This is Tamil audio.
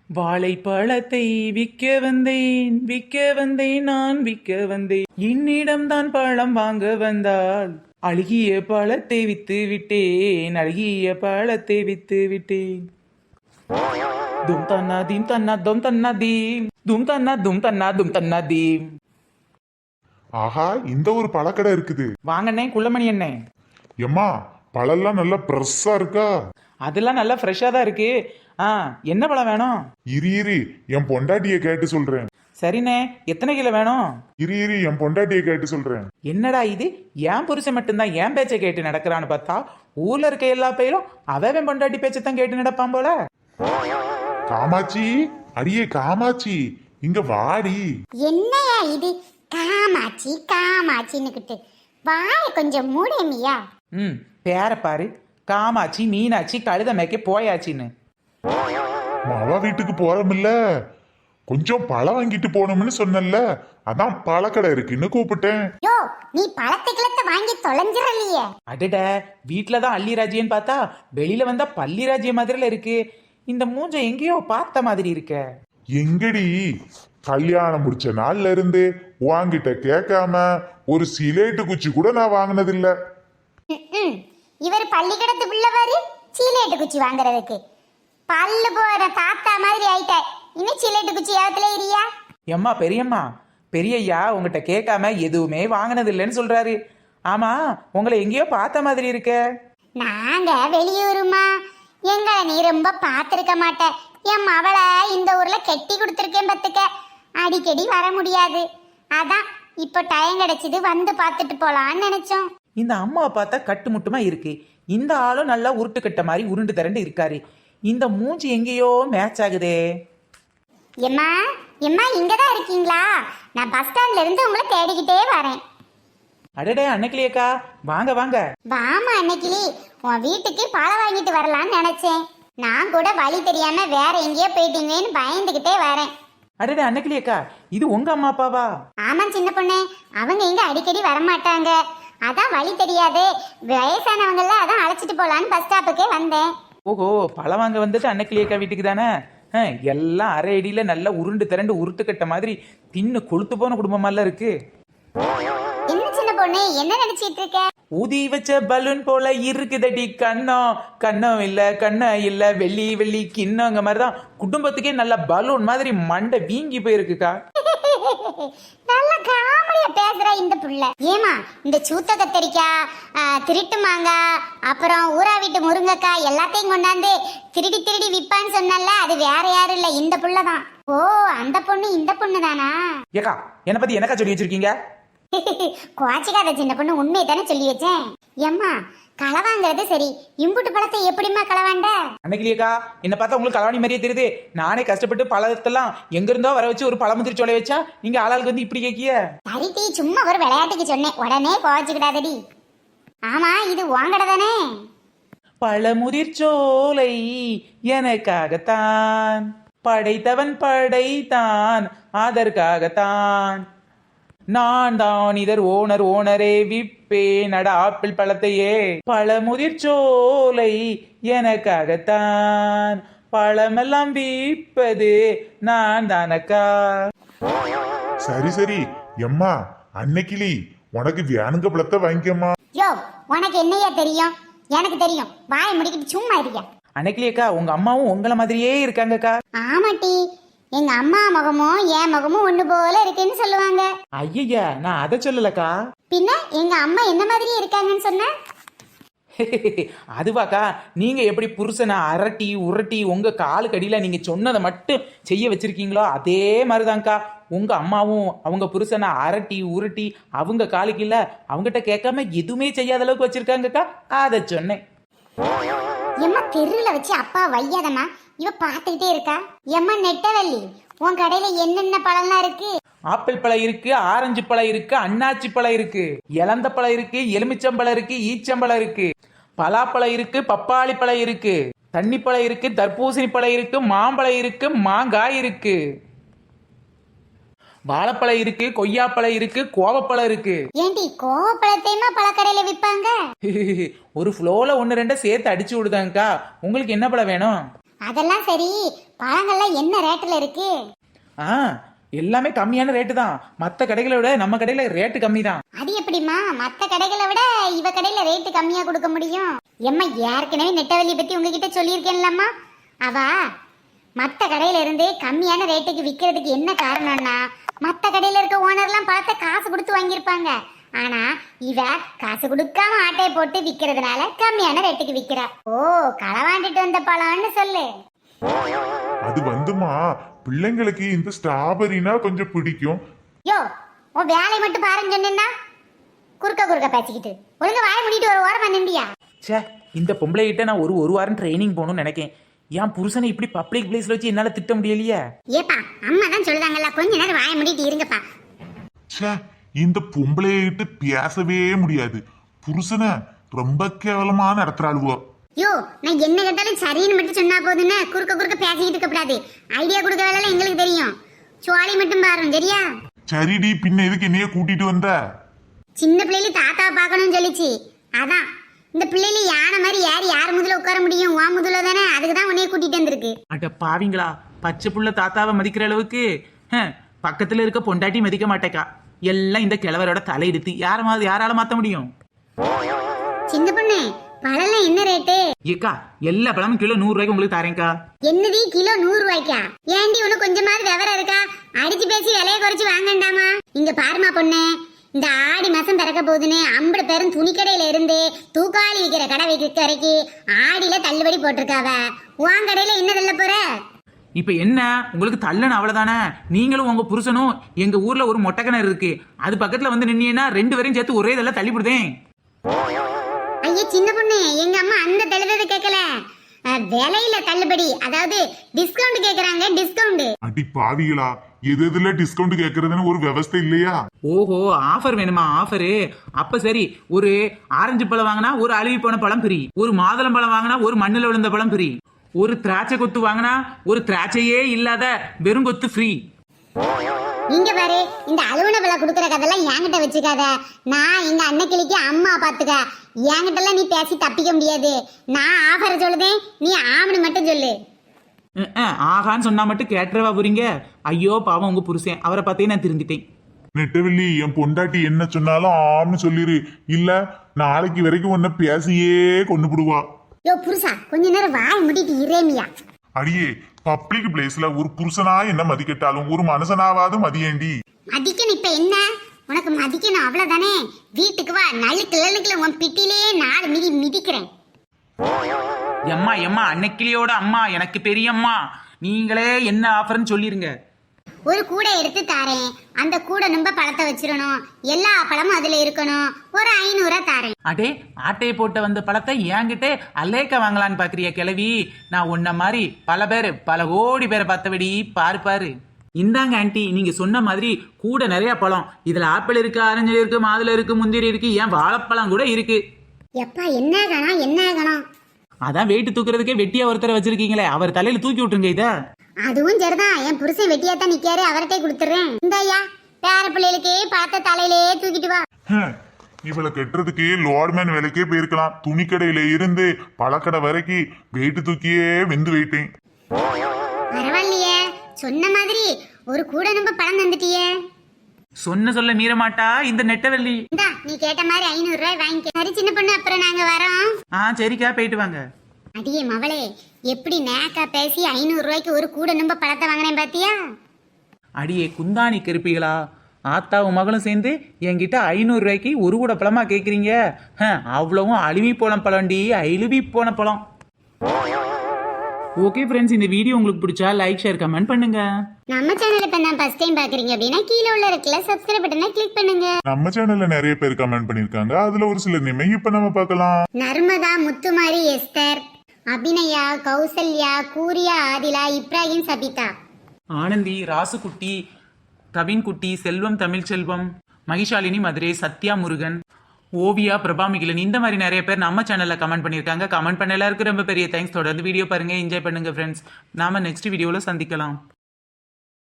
வாழைப்பழத்தை விற்க வந்தேன் நான் விற்க வந்தேன். என்னிடம்தான் பழம் வாங்க வந்தால் அழுகிய பழத்தை வித்து விட்டேன், அழுகிய பழத்தை வித்து விட்டேன். தும் தன்னா தீம் தன்னா தும் தன்னா தீம், தும் தன்னா தும் தன்னா தும் தன்னா தீம். ஆஹா, இந்த ஒரு பழக்கடை இருக்குது. வாங்கண்ணே குள்ளமணி அண்ணே. எம்மா, பழம்லாம் நல்லா ஃப்ரெஷ்ஷா இருக்கா? அதெல்லாம் நல்லா ஃப்ரெஷ்ஷாக தான் இருக்கு. என்ன பழம் வேணும்? இரு என் பொண்டாட்டிய கேட்டு சொல்றேன். சரிண்ணே, எத்தனை கிலோ வேணும்? இரு என் பொண்டாட்டிய கேட்டு சொல்றேன். என்னடா இது, ஏன் புருஷன் மட்டும்தான் ஏன் பேச்சை கேட்டு நடக்கிறான்னு பார்த்தா ஊர்ல இருக்க எல்லா பேரும் அவன் பொண்டாட்டி பேச்சைத்தான் கேட்டு நடப்பான் போல. காமாட்சி, அடியே காமாட்சி, இங்க வாடி. என்னையா இது காமாட்சி காமாட்சின்னுக்கிட்டு வாய கொஞ்சம் மூடமியா. பேர பாரு, காமாட்சி மீனாட்சி கழுத மேய்க்க போயாச்சின்னு. மாவா வீட்டுக்கு போறோம்ல, கொஞ்சம் பழம் வாங்கிட்டு போனோம்னு சொன்னல, அதான் பழக்கடை இருக்குன்னு கூப்பிட்டேன். யோ, நீ பழத்தை கிளத்த வாங்கி தொலைஞ்சிடலையே. அடட, வீட்டுலதான் அள்ளி ராஜ்யன்னு பார்த்தா வெளியில வந்தா பள்ளி ராஜ்யம் மாதிரில இருக்கு. இந்த மூஞ்ச எங்கேயோ பார்த்த மாதிரி இருக்க. எங்கடி, கல்யாணம் முடிச்ச நாள்ல இருந்து வாங்கிட்ட கேட்காம ஒரு சிலேட்டு குச்சி கூட நான் வாங்கினதில்ல. இவர் பள்ளிக்கூடத்து பிள்ளைவாரு சீலேட்டு குச்சி வாங்குறதுக்கு. பல்லு போற தாத்தா மாதிரி ஆயிட்ட, இன்னும் சீலேட்டு குச்சி யாவத்துல இரியா? எம்மா பெரியம்மா, பெரியய்யா உங்ககிட்ட கேட்காம எதுவுமே வாங்கினது இல்லைன்னு சொல்றாரு. ஆமா, உங்களை எங்கேயோ பார்த்த மாதிரி இருக்க. நாங்க வெளியூருமா, எங்களை நீ ரொம்ப பார்த்திருக்க மாட்ட. என் மவளை இந்த ஊர்ல கெட்டி கொடுத்துருக்கேன் பத்துக்க. அடிக்கடி வர முடியாது, அதான் இப்போ டைம் கிடைச்சது வந்து பார்த்துட்டு போலான்னு நினைச்சோம். இந்த அம்மா பார்த்தா கட்டுமுட்டுமா இருக்கு, இந்த ஆளும் நல்லா உருட்டு கட்ட மாதிரி உருண்டு திரண்டு இருக்காரு. இந்த மூஞ்சி எங்கேயோ மேட்ச் ஆகுதே. எம்மா எம்மா, இங்கதான் இருக்கீங்களா? நான் பஸ் ஸ்டாண்ட்ல இருந்து உங்களை தேடிக்கிட்டே வரேன். அடடே அன்னைக்கிலேக்கா, வாங்க வாங்க. வாமா அன்னைக்கிளி, உன் வீட்டுக்கு பழம் வாங்கிட்டு வரலான்னு நினைச்சேன். நான் கூட வழி தெரியாம வேற எங்கேயோ போயிட்டீங்கன்னு பயந்துகிட்டே வரேன். அடடே அன்னைக்கிலேக்கா, இது உங்க அம்மா அப்பாவா? ஆமா சின்ன பொண்ணு, அவங்க இங்க அடிக்கடி வரமாட்டாங்க, அதான் வழி தெரியாது, வயசானவங்கள அதான் அழைச்சிட்டு போலான்னு பஸ் ஸ்டாப்புக்கே வந்தேன். ஓஹோ, பழம் வாங்க வந்தது அன்னைக்கிலேக்கா வீட்டுக்கு தானே? எல்லாம் அரை அடியில நல்லா உருண்டு திரண்டு உருட்டு கட்ட மாதிரி தின்னு கொளுத்து போன குடும்பமெல்லாம் இருக்கு. என்ன சின்ன பொண்ணு, என்ன நினைச்சிட்டு இருக்க? ஊதி வச்ச பலூன் போல இருக்குதடி கண்ணம், கண்ணம் இல்ல கண்ணம் இல்ல வெள்ளி வெள்ளி கிண்ணங்க மாதிரிதான் குடும்பத்துக்கே நல்ல பலூன் மாதிரி மண்டை வீங்கி போயிருக்குக்கா. நல்ல காமெடியா பேசுற இந்த புள்ள. ஏமா, இந்த சூத்த கத்தரிக்காய், திருட்டு மாங்காய், அப்புறம் ஊரா வீட்டு முருங்கைக்காய் எல்லாத்தையும் கொண்டாந்து திருடி திருடி விப்பான்னு சொன்னல, அது வேற யாரும் இல்ல, இந்த புள்ளதான். ஓ, அந்த பொண்ணு இந்த பொண்ணு தானா? ஏக்கா, என்ன பத்தி என்னக்கா சொல்லி வச்சிருக்கீங்க? குவாச்சிக்காத சின்ன பொண்ணு, உண்மையை தானே சொல்லி வச்சேன். ஏம்மா, களவாங்கிறது சரி, இம்புட்டு பழத்தை எப்படிமா களவாண்ட? அன்னைக்கிலேக்கா, என்ன பார்த்தா உங்களுக்கு களவாணி மாதிரியே தெரியுது. நானே கஷ்டப்பட்டு பழத்தெல்லாம் எங்க இருந்தோ வர வச்சு ஒரு பழமுதிரி சோலை வச்சா நீங்க ஆளாளுக்கு வந்து இப்படி கேக்கிய. சரிட்டி, சும்மா ஒரு விளையாட்டுக்கு சொன்னேன், உடனே குவாச்சிக்கிடாதடி. ஆமா, இது வாங்கட தானே? பழமுதிர் சோலை எனக்காகத்தான் படைத்தவன் படைத்தான், அதற்காகத்தான் நான் தான் இதர் ஓனரே விப்பே நட ஆப்பிள் பழத்தையே. பழமுதிர் சோலை எனக்காகத்தான் பழமெல்லாம் விப்பது நான் தானக்கா. சரி சரி எம்மா, அன்னைக்கிளி உனக்கு வேணுங்க பழத்தை வாங்கிக்கம்மா. யோ, உனக்கு என்னையா தெரியும்? எனக்கு தெரியும், வாயை முடிக்கிட்டு சும்மா இருக்க. அன்னைக்கிலேக்கா, உங்க அம்மாவும் உங்களை மாதிரியே இருக்காங்கக்கா. ஆமாட்டி, எங்க அம்மா முகமும் என் முகமும் ஒண்ணு போல இருக்குன்னு சொல்லுவாங்க. ஐயா, நான் அதை சொல்லலக்கா. பின்ன எங்க அம்மா என்ன மாதிரி இருக்காங்கன்னு சொன்ன? அதுவாக்கா, நீங்க எப்படி புருஷனை அரட்டி உரட்டி உங்க காலு கடியில நீங்க சொன்னதை மட்டும் செய்ய வச்சிருக்கீங்களோ அதே மாதிரிதான்க்கா உங்க அம்மாவும் அவங்க புருஷனை அரட்டி உருட்டி அவங்க காலுக்கு இல்ல அவங்ககிட்ட கேட்காம எதுவுமே செய்யாத அளவுக்கு வச்சிருக்காங்கக்கா, அதை சொன்னேன். எம்மா, தெருல வச்சு அப்பா வையாதம்மா, இவ பாத்துக்கிட்டே இருக்கா. எம்மா நெட்டவள்ளி, உன் கடையில என்னென்ன பழம்லாம் இருக்கு? ஆப்பிள் பழம் இருக்கு, ஆரஞ்சு பழம் இருக்கு, அன்னாச்சி பழம் இருக்கு, இலந்த பழம் இருக்கு, எலுமிச்சம்பழம் இருக்கு, ஈச்சம்பழம் இருக்கு, பலாப்பழம் இருக்கு, பப்பாளி பழம் இருக்கு, தண்ணி பழம் இருக்கு, தர்பூசணி பழம் இருக்கு, மாம்பழம் இருக்கு, மாங்காய் இருக்கு, வாழைப்பழம் இருக்கு, கொய்யாப்பழம் இருக்கு, கோவப்பழம் இருக்கு. ஏண்டி கோவப்பழத்தையுமா பழக்கடையில விற்பாங்க? ஒரு ஃப்ளோல ஒன்னு ரெண்ட சேர்த்து அடிச்சு விடுதாங்கக்கா. உங்களுக்கு என்ன பழம் வேணும்? அதெல்லாம் சரி, பழங்கள்லாம் என்ன ரேட்டில் இருக்கு? ஆ எல்லாமே கம்மியான ரேட்டு தான். மற்ற கடைகளை விட நம்ம கடையில ரேட்டு கம்மி தான். அது எப்படிம்மா மற்ற கடைகளை விட இவ கடையில ரேட்டு கம்மியா கொடுக்க முடியும்? எம்மா ஏற்கனவே நெட்டவெளியை பத்தி உங்ககிட்ட சொல்லியிருக்கேன்லம்மா. அவ மற்ற கடையில இருந்து கம்மியான ரேட்டுக்கு விற்கிறதுக்கு என்ன காரணம்னா, மற்ற கடையில இருக்க ஓனர்லாம் பழத்தை காசு கொடுத்து வாங்கியிருப்பாங்க. ஆனா இவ காசு கொடுக்காம ஆட்டையை போட்டு விற்கிறதுனால கம்மியான ரேட்டுக்கு விற்கிறா. ஓ, களவாண்டிட்டு வந்த பழம்னு சொல்லு. அது வந்துமா, பிள்ளைங்களுக்கு இந்த ஸ்ட்ராபெரினா கொஞ்சம் பிடிக்கும். யோ, உன் வேலையை மட்டும் பாருன்னு சொன்னா குறுக்க பேசிக்கிட்டு ஒழுங்கா வாய முடிட்டு ஒரு ஓரமா நின்றியா? ச்சே, இந்த பொம்பளை கிட்ட நான் ஒரு வாரம் ட்ரைனிங் போகணும்னு நினைக்கேன். என் புருஷனை இப்படி பப்ளிக் பிளேஸ்ல வச்சு என்னால திட்ட முடியலையே. ஏப்பா, அம்மா தான் சொல்றாங்கல்ல, கொஞ்ச நேரம் வாய முடிட்டு இருங்கப்பா. ச்சே, இந்த பொம்பளைகிட்ட பேசவே முடியாது. புருஷனை ரொம்ப கேவலமா நடத்துறாளுவோ. யோ, நான் என்ன கேட்டாலும் சரின்னு மட்டும் சொன்னா போதுன்னு குறுக்க பேசிக்கிட்டு இருக்க கூடாது. ஐடியா கொடுக்க வேலை எங்களுக்கு தெரியும். சுவாலி மட்டும் பாருங்க, சரியா? சரிடி, பின்ன எதுக்கு என்னைய கூட்டிட்டு வந்த? சின்ன பிள்ளைல தாத்தாவை பார்க்கணும்னு சொல்லிச்சு. அதான் இந்த பிள்ளைல யானை மாதிரி யார் முதல்ல உட்கார முடியும்? வா முதல்ல தானே, அதுக்கு தான் உன்னைய கூட்டிட்டு வந்திருக்கு. அட பாவிங்களா, பச்சை புள்ள தாத்தாவை மதிக்கிற அளவுக்கு பக்கத்துல இருக்க பொண்டாட்டி மதிக்க மாட்டேக்கா. எல்லாம் இந்த கிழவரோட தலையெடுத்து யாரால மாத்த முடியும்? சின்ன பொண்ணு, பழம் என்ன ரேட்டு? ஏக்கா, எல்லா பழமும் கிலோ 100 ரூபாய்க்கு உங்களுக்கு தரேன்க்கா. என்னது கிலோ 100 ரூபாய்க்கா? ஏண்டி உனக்கு கொஞ்சமாவது விவரம் இருக்கா? அடிச்சு பேசி விலையை குறைச்சு வாங்கண்டாமா? இங்க பாருமா பொண்ணு, இந்த ஆடி மாசம் திறக்க போகுதுன்னு 50 பேரும் துணிக்கடையில இருந்து தூக்காளி விற்கிற கடை வைக்க வரைக்கும் ஆடியில தள்ளுபடி போட்டிருக்காவ. உன் கடையில என்ன தள்ள போற? இப்ப என்ன, உங்களுக்கு தள்ளன அவ்வளவுதானே? நீங்களும் உங்க புருஷனும் எங்க ஊர்ல ஒரு மொட்டை கிணறு இருக்கு, அது பக்கத்துல வந்து நின்னீங்கன்னா 2 பேரையும் சேர்த்து ஒரே இதெல்லாம் தள்ளி விடுதேன். ஐயா சின்ன பொண்ணு, எங்க அம்மா அந்த தள்ளுபடி கேட்கல, விலையில தள்ளுபடி, அதாவது டிஸ்கவுண்ட் கேக்குறாங்க. டிஸ்கவுண்ட்? அடி பாவிகளா, எதுல டிஸ்கவுண்ட் கேக்குறதுன்னு ஒரு விவஸ்தை இல்லையா? ஓஹோ, ஆஃபர் வேணுமா? ஆஃபரு அப்ப சரி, ஒரு ஆரஞ்சு பழம் வாங்கினா ஒரு அழுவி போன பழம் ஃப்ரீ, ஒரு மாதுளம் பழம் வாங்கினா ஒரு மண்ணில் விழுந்த பழம் ஃப்ரீ, ஒரு திராட்சை கொத்து வாங்கினா ஒரு திராட்சையே இல்லாத வெறும் கொத்து ஃப்ரீ. இங்க பாரு, இந்த அலுவன விலை கொடுக்குற கதெல்லாம் என்கிட்ட வச்சுக்காத. நான் எங்க அன்னைக்கிளிக்கு அம்மா பாத்துக்க. என்கிட்ட எல்லாம் நீ பேசி தப்பிக்க முடியாது. நான் ஆஃபர் சொல்லுதேன், நீ ஆமனு மட்டும் சொல்லு. ஆகான்னு சொன்னா மட்டும் கேட்டுறவா போறீங்க? ஐயோ பாவம் உங்க புருஷன், அவரை பார்த்தே நான் திருந்திட்டேன். நெட்டவெள்ளி, என் பொண்டாட்டி என்ன சொன்னாலும் ஆம்னு சொல்லிரு. இல்ல நாளைக்கு வரைக்கும் உன்னை பேசியே கொண்டு விடுவா. யோ புருஷா, கொஞ்ச நேரம் வாய் முடிட்டு இரேமியா. அடியே, பப்ளிக் பிளேஸ்ல ஒரு புருஷனா என்ன மதிக்கட்டாலும் ஒரு மனுஷனாவது மதியேண்டி. மதிக்கணும் இப்ப என்ன? உனக்கு மதிக்கணும் அவ்வளவுதானே. வீட்டுக்கு வா, நழுக்கு உன் பிட்டிலே 4 மிதி மிதிக்கிறேன். எம்மா எம்மா, அன்னைக்கிளியோட அம்மா, எனக்கு பெரியம்மா, நீங்களே என்ன ஆஃபர்னு சொல்லிருங்க. ஒரு கூடை எடுத்து தாரேன், அந்த கூடை நம்ப பழத்தை வச்சிடணும், எல்லா பழமும் அதுல இருக்கணும், ஒரு 500 தாரேன். அடே, ஆட்டையை போட்ட வந்த பழத்தை என்கிட்ட அலேக்க வாங்கலான்னு பாக்குறிய கிளவி? நான் உன்ன மாதிரி பல கோடி பேரை பார்த்தபடி பாரு. இந்தாங்க ஆண்டி, நீங்க சொன்ன மாதிரி கூட நிறைய பழம். இதுல ஆப்பிள் இருக்கு, ஆரஞ்சு இருக்கு, மாதுளை இருக்கு, முந்திரி இருக்கு, ஏன் வாழைப்பழம் கூட இருக்கு. எப்பா என்ன கணம்? அதான் வெயிட் தூக்குறதுக்கே வெட்டியா ஒருத்தரை வச்சிருக்கீங்களே, அவர் தலையில தூக்கி விட்டுருங்க இத. அதுவும் சரிதான், என் புருஷன் வெட்டியா தான் நிக்காரு, அவர்கிட்ட கொடுத்துறேன். இந்த ஐயா, பேர பிள்ளைகளுக்கு பார்த்த தலையிலே தூக்கிட்டு வா. இவளை கெட்டுறதுக்கு லோட்மேன் வேலைக்கே போயிருக்கலாம். துணிக்கடையில இருந்து பழக்கடை வரைக்கும் வெயிட்டு தூக்கியே வெந்து வெயிட்டேன். பரவாயில்லையே, சொன்ன மாதிரி ஒரு கூட நம்ம பழம் தந்துட்டியே. சொன்ன சொல்ல மீற மாட்டா இந்த நெட்டவெள்ளி. இந்தா, நீ கேட்ட மாதிரி 500 ரூபாய் வாங்கிக்க. சரி சின்ன பொண்ணு, அப்புறம் நாங்க வரோம். சரிக்கா, போயிட்டு வாங்க. அடியே மவளே, எப்படி நேக்கா பேசி 500 ரூபாய்க்கு ஒரு கூட நம்ம பழத்தை வாங்கினேன் பாத்தியா? அடியே குந்தாணி கருப்பிகளா, ஆத்தாவும் மகளும் சேர்ந்து என்கிட்ட 500 ரூபாய்க்கு ஒரு கூட பழமா கேக்குறீங்க? அவ்வளவும் அழுவி போன பழம்டி, அழுவி போன பழம். ஓகே ஃப்ரெண்ட்ஸ், இந்த வீடியோ உங்களுக்கு பிடிச்சா லைக், ஷேர், கமெண்ட் பண்ணுங்க. நம்ம சேனலை இப்ப நான் ஃபர்ஸ்ட் டைம் பாக்குறீங்க அப்படின்னா கீழ உள்ள ரெட்ல சப்ஸ்கிரைப் பட்டனை கிளிக் பண்ணுங்க. நம்ம சேனல்ல நிறைய பேர் கமெண்ட் பண்ணிருக்காங்க, அதுல ஒரு சில நேமை இப்ப நம்ம பார்க்கலாம். நர்மதா, முத்துமாரி, எஸ்தர், அபிநயா, கௌசல்யா, கூரியா, ஆதிலா, இப்ராஹிம், சபிதா, ஆனந்தி, ராசுகுட்டி, கவின்குட்டி, செல்வம், தமிழ்ச்செல்வம், மகிஷாலினி, மதுரை, சத்யா, முருகன், ஓவியா, பிரபாமிகிலன், இந்த மாதிரி நிறைய பேர் நம்ம சேனல்ல கமெண்ட் பண்ணியிருக்காங்க. கமெண்ட் பண்ண எல்லாருக்கும் ரொம்ப பெரிய தேங்க்ஸ். தொடர்ந்து வீடியோ பாருங்க, என்ஜாய் பண்ணுங்க ஃப்ரெண்ட்ஸ். நாம நெக்ஸ்ட் வீடியோல சந்திக்கலாம்.